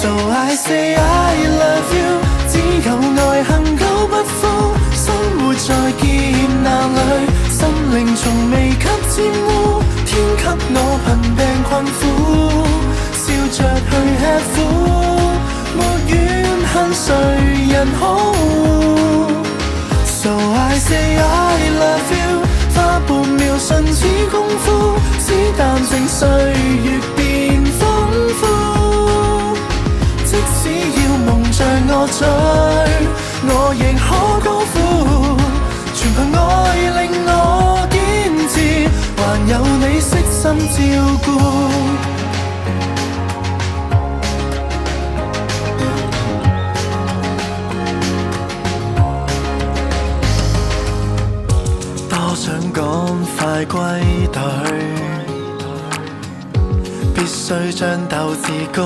So I say I love you， 只有愛恆久不枯，生活在劫難裏，心靈從未給沾污，天給我貧病困苦，笑着去吃苦，沒怨恨誰人好。So I say I love you， 花半秒瞬似功夫，只淡靜歲月變豐富。即使要蒙着我嘴，我亦可高呼，全憑愛令我堅持，還有你悉心照顧。多想趕快歸隊，必須將鬥志高。